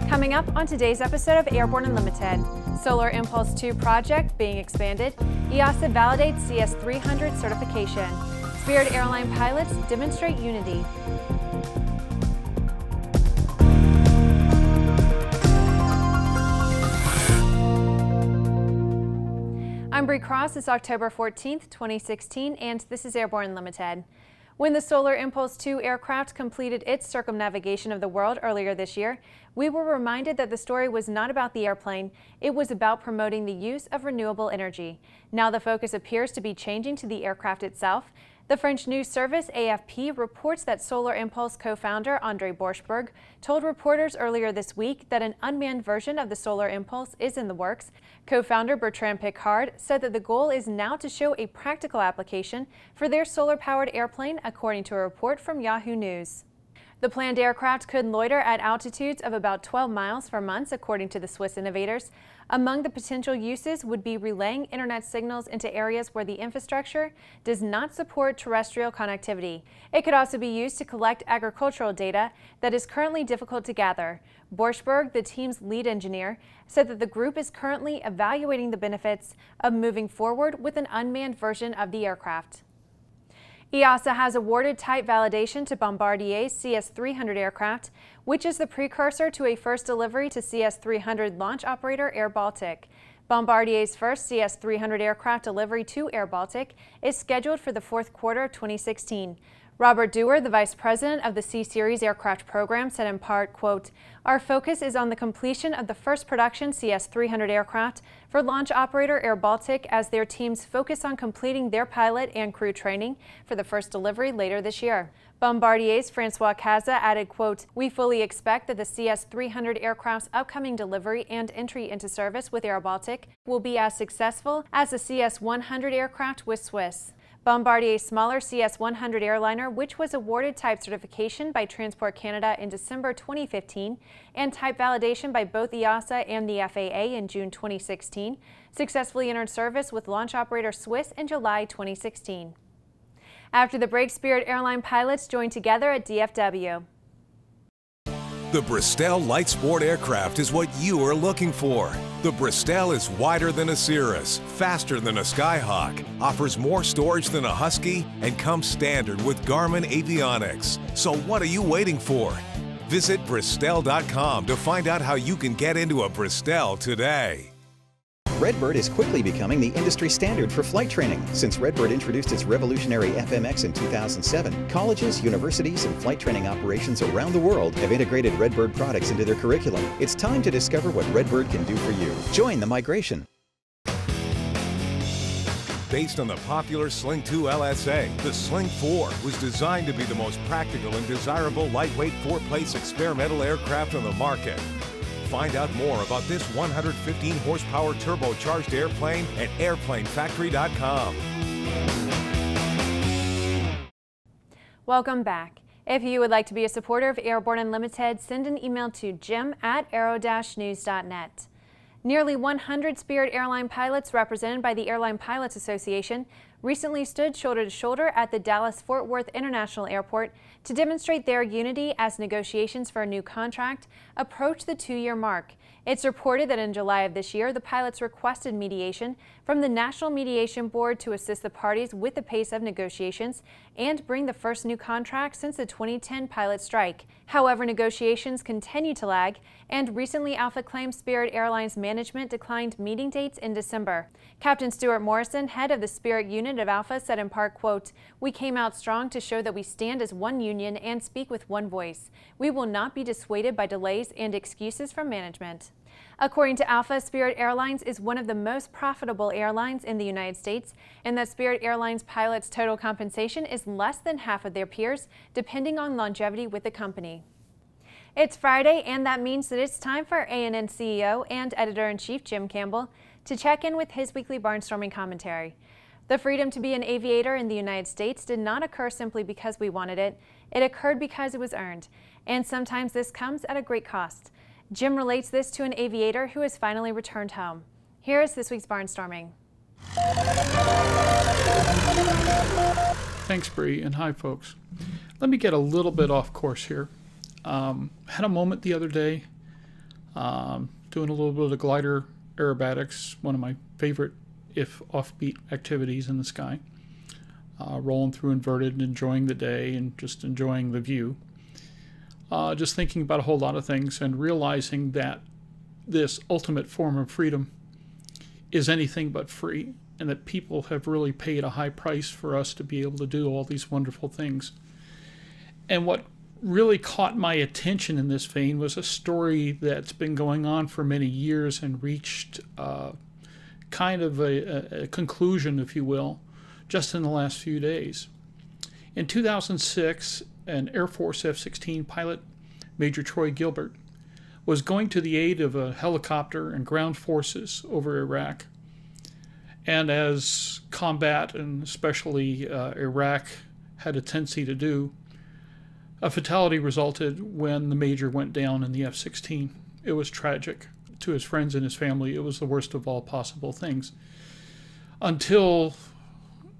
Coming up on today's episode of Airborne Unlimited, Solar Impulse 2 project being expanded, EASA validates CS300 certification, Spirit Airline pilots demonstrate unity. I'm Bree Cross. It's October 14th, 2016, and this is Airborne Unlimited. When the Solar Impulse 2 aircraft completed its circumnavigation of the world earlier this year, we were reminded that the story was not about the airplane, it was about promoting the use of renewable energy. Now the focus appears to be changing to the aircraft itself. The French news service AFP reports that Solar Impulse co-founder Andre Borschberg told reporters earlier this week that an unmanned version of the Solar Impulse is in the works. Co-founder Bertrand Picket said that the goal is now to show a practical application for their solar-powered airplane, according to a report from Yahoo News. The planned aircraft could loiter at altitudes of about 12 miles for months, according to the Swiss innovators. Among the potential uses would be relaying internet signals into areas where the infrastructure does not support terrestrial connectivity. It could also be used to collect agricultural data that is currently difficult to gather. Borschberg, the team's lead engineer, said that the group is currently evaluating the benefits of moving forward with an unmanned version of the aircraft. EASA has awarded type validation to Bombardier's CS300 aircraft, which is the precursor to a first delivery to CS300 launch operator airBaltic. Bombardier's first CS300 aircraft delivery to airBaltic is scheduled for the fourth quarter of 2016. Robert Dewar, the vice president of the C-Series aircraft program, said in part, quote, "Our focus is on the completion of the first production CS300 aircraft for launch operator airBaltic as their teams focus on completing their pilot and crew training for the first delivery later this year." Bombardier's Francois Caza added, quote, "We fully expect that the CS300 aircraft's upcoming delivery and entry into service with airBaltic will be as successful as the CS100 aircraft with Swiss." Bombardier's smaller CS100 airliner, which was awarded type certification by Transport Canada in December 2015 and type validation by both EASA and the FAA in June 2016, successfully entered service with launch operator Swiss in July 2016. After the break, Spirit Airline pilots joined together at DFW. The Bristol light sport aircraft is what you are looking for. The Bristol is wider than a Cirrus, faster than a Skyhawk, offers more storage than a Husky, and comes standard with Garmin avionics. So what are you waiting for? Visit Bristol.com to find out how you can get into a Bristol today. Redbird is quickly becoming the industry standard for flight training. Since Redbird introduced its revolutionary FMX in 2007, colleges, universities, and flight training operations around the world have integrated Redbird products into their curriculum. It's time to discover what Redbird can do for you. Join the migration. Based on the popular Sling 2 LSA, the Sling 4 was designed to be the most practical and desirable lightweight four-place experimental aircraft on the market. Find out more about this 115 horsepower turbocharged airplane at airplanefactory.com. Welcome back. If you would like to be a supporter of Airborne Unlimited, send an email to jim@aero-news.net. Nearly 100 Spirit Airline pilots represented by the Airline Pilots Association recently stood shoulder to shoulder at the Dallas-Fort Worth International Airport to demonstrate their unity as negotiations for a new contract approach the 2-year mark. It's reported that in July of this year, the pilots requested mediation from the National Mediation Board to assist the parties with the pace of negotiations and bring the first new contract since the 2010 pilot strike. However, negotiations continue to lag, and recently ALPA claimed Spirit Airlines management declined meeting dates in December. Captain Stuart Morrison, head of the Spirit unit of ALPA, said in part, quote, "We came out strong to show that we stand as one union and speak with one voice. We will not be dissuaded by delays and excuses from management." According to ALPA, Spirit Airlines is one of the most profitable airlines in the United States, and that Spirit Airlines pilots' total compensation is less than half of their peers, depending on longevity with the company. It's Friday, and that means that it's time for ANN CEO and Editor-in-Chief Jim Campbell to check in with his weekly barnstorming commentary. The freedom to be an aviator in the United States did not occur simply because we wanted it. It occurred because it was earned, and sometimes this comes at a great cost. Jim relates this to an aviator who has finally returned home. Here is this week's barnstorming. Thanks, Bree, and hi, folks. Let me get a little bit off course here. Had a moment the other day doing a little bit of the glider aerobatics, one of my favorite, if offbeat, activities in the sky. Rolling through inverted and enjoying the day and just enjoying the view. Just thinking about a whole lot of things and realizing that this ultimate form of freedom is anything but free, and that people have really paid a high price for us to be able to do all these wonderful things. And what really caught my attention in this vein was a story that's been going on for many years and reached kind of a conclusion, if you will, just in the last few days. In 2006, an Air Force F-16 pilot, Major Troy Gilbert, was going to the aid of a helicopter and ground forces over Iraq. And as combat, and especially Iraq, had a tendency to do, a fatality resulted when the Major went down in the F-16. It was tragic. To his friends and his family, it was the worst of all possible things. Until,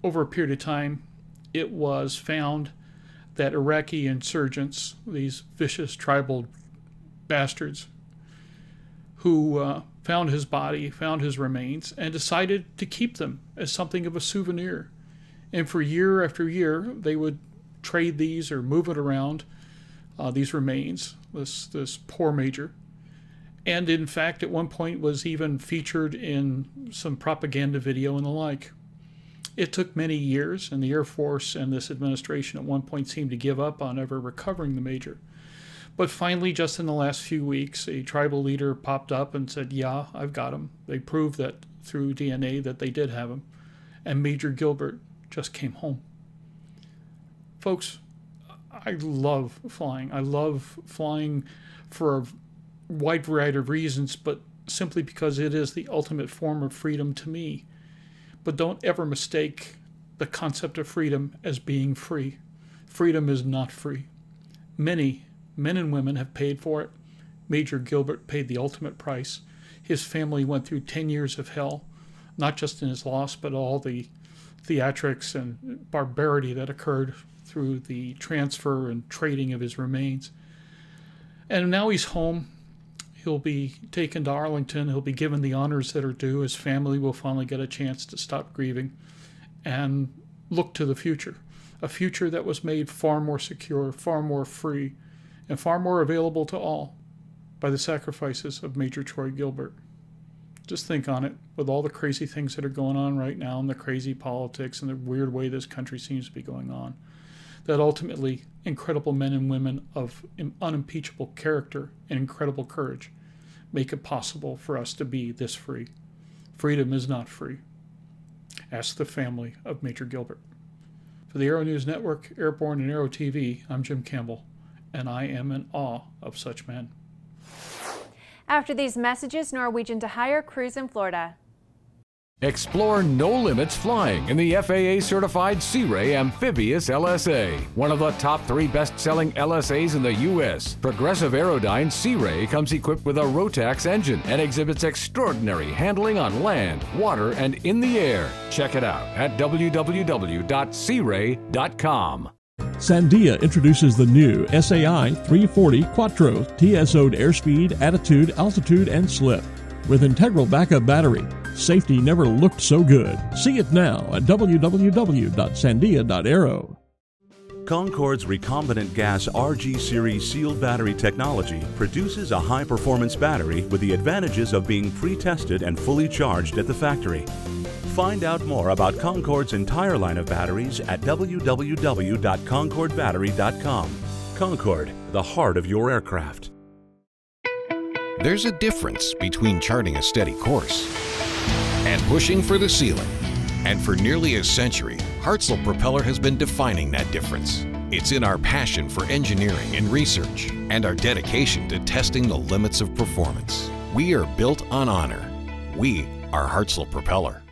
over a period of time, it was found that Iraqi insurgents, these vicious tribal bastards, who found his body, found his remains, and decided to keep them as something of a souvenir. And for year after year, they would trade these or move it around, these remains, this poor Major. And in fact, at one point was even featured in some propaganda video and the like. It took many years, and the Air Force and this administration at one point seemed to give up on ever recovering the Major. But finally, just in the last few weeks, a tribal leader popped up and said, yeah, I've got him. They proved that through DNA that they did have him. And Major Gilbert just came home. Folks, I love flying. I love flying for a wide variety of reasons, but simply because it is the ultimate form of freedom to me. But don't ever mistake the concept of freedom as being free. Freedom is not free. Many men and women have paid for it. Major Gilbert paid the ultimate price. His family went through 10 years of hell, not just in his loss, but all the theatrics and barbarity that occurred through the transfer and trading of his remains. And now he's home. He'll be taken to Arlington. He'll be given the honors that are due. His family will finally get a chance to stop grieving and look to the future. A future that was made far more secure, far more free, and far more available to all by the sacrifices of Major Troy Gilbert. Just think on it, with all the crazy things that are going on right now and the crazy politics and the weird way this country seems to be going on, that ultimately incredible men and women of unimpeachable character and incredible courage make it possible for us to be this free. Freedom is not free. Ask the family of Major Gilbert. For the Aero-News Network, Airborne, and Aero-TV, I'm Jim Campbell, and I am in awe of such men. After these messages, Norwegian to hire cruise in Florida. Explore no-limits flying in the FAA-certified Sea Ray Amphibious LSA, one of the top 3 best-selling LSAs in the U.S. Progressive Aerodyne Sea Ray comes equipped with a Rotax engine and exhibits extraordinary handling on land, water, and in the air. Check it out at www.searay.com. Sandia introduces the new SAI 340 Quattro TSO'd airspeed, attitude, altitude, and slip. With integral backup battery, safety never looked so good. See it now at www.sandia.aero. Concorde's recombinant gas RG series sealed battery technology produces a high-performance battery with the advantages of being pre-tested and fully charged at the factory. Find out more about Concorde's entire line of batteries at www.concordebattery.com. Concorde, the heart of your aircraft. There's a difference between charting a steady course and pushing for the ceiling. And for nearly a century, Hartzell Propeller has been defining that difference. It's in our passion for engineering and research and our dedication to testing the limits of performance. We are built on honor. We are Hartzell Propeller.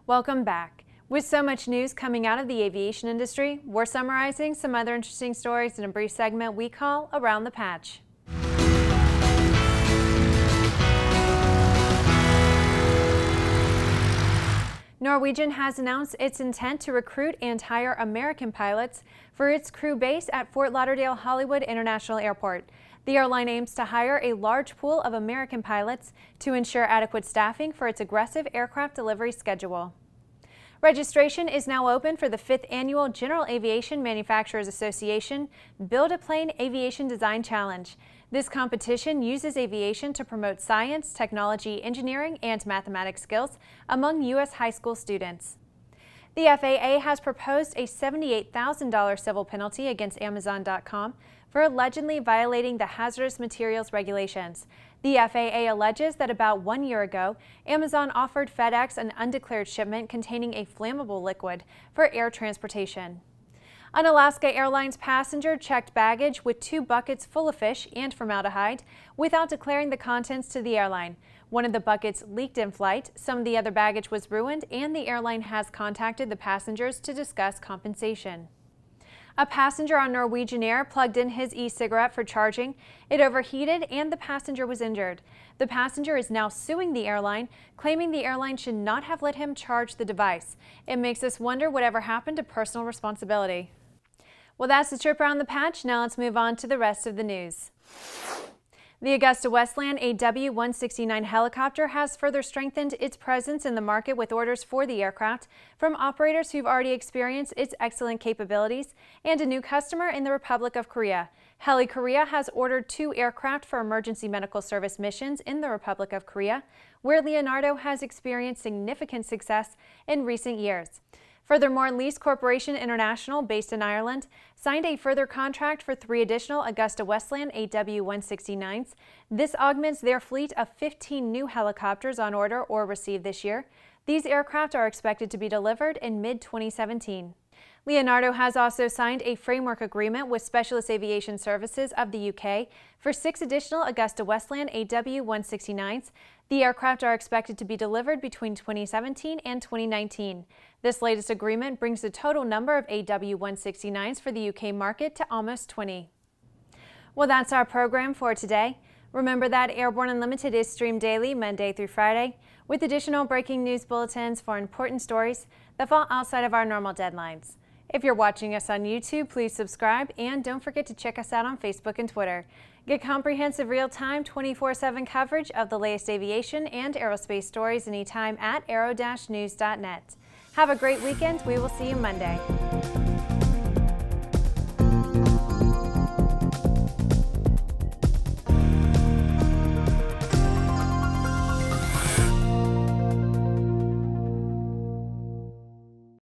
Welcome back. With so much news coming out of the aviation industry, we're summarizing some other interesting stories in a brief segment we call Around the Patch. Norwegian has announced its intent to recruit and hire American pilots for its crew base at Fort Lauderdale Hollywood International Airport. The airline aims to hire a large pool of American pilots to ensure adequate staffing for its aggressive aircraft delivery schedule. Registration is now open for the 5th Annual General Aviation Manufacturers Association Build-A-Plane Aviation Design Challenge. This competition uses aviation to promote science, technology, engineering, and mathematics skills among U.S. high school students. The FAA has proposed a $78,000 civil penalty against Amazon.com for allegedly violating the hazardous materials regulations. The FAA alleges that about 1 year ago, Amazon offered FedEx an undeclared shipment containing a flammable liquid for air transportation. An Alaska Airlines passenger checked baggage with 2 buckets full of fish and formaldehyde without declaring the contents to the airline. One of the buckets leaked in flight, some of the other baggage was ruined, and the airline has contacted the passengers to discuss compensation. A passenger on Norwegian Air plugged in his e-cigarette for charging. It overheated and the passenger was injured. The passenger is now suing the airline, claiming the airline should not have let him charge the device. It makes us wonder whatever happened to personal responsibility. Well, that's the trip around the patch. Now let's move on to the rest of the news. The Augusta-Westland AW-169 helicopter has further strengthened its presence in the market with orders for the aircraft from operators who've already experienced its excellent capabilities and a new customer in the Republic of Korea. Heli Korea has ordered 2 aircraft for emergency medical service missions in the Republic of Korea, where Leonardo has experienced significant success in recent years. Furthermore, Lease Corporation International, based in Ireland, signed a further contract for 3 additional Augusta-Westland AW-169s. This augments their fleet of 15 new helicopters on order or received this year. These aircraft are expected to be delivered in mid-2017. Leonardo has also signed a framework agreement with Specialist Aviation Services of the UK for 6 additional Augusta-Westland AW-169s. The aircraft are expected to be delivered between 2017 and 2019. This latest agreement brings the total number of AW-169s for the UK market to almost 20. Well, that's our program for today. Remember that Airborne Unlimited is streamed daily, Monday through Friday, with additional breaking news bulletins for important stories that fall outside of our normal deadlines. If you're watching us on YouTube, please subscribe and don't forget to check us out on Facebook and Twitter. Get comprehensive real-time 24/7 coverage of the latest aviation and aerospace stories anytime at aero-news.net. Have a great weekend. We will see you Monday.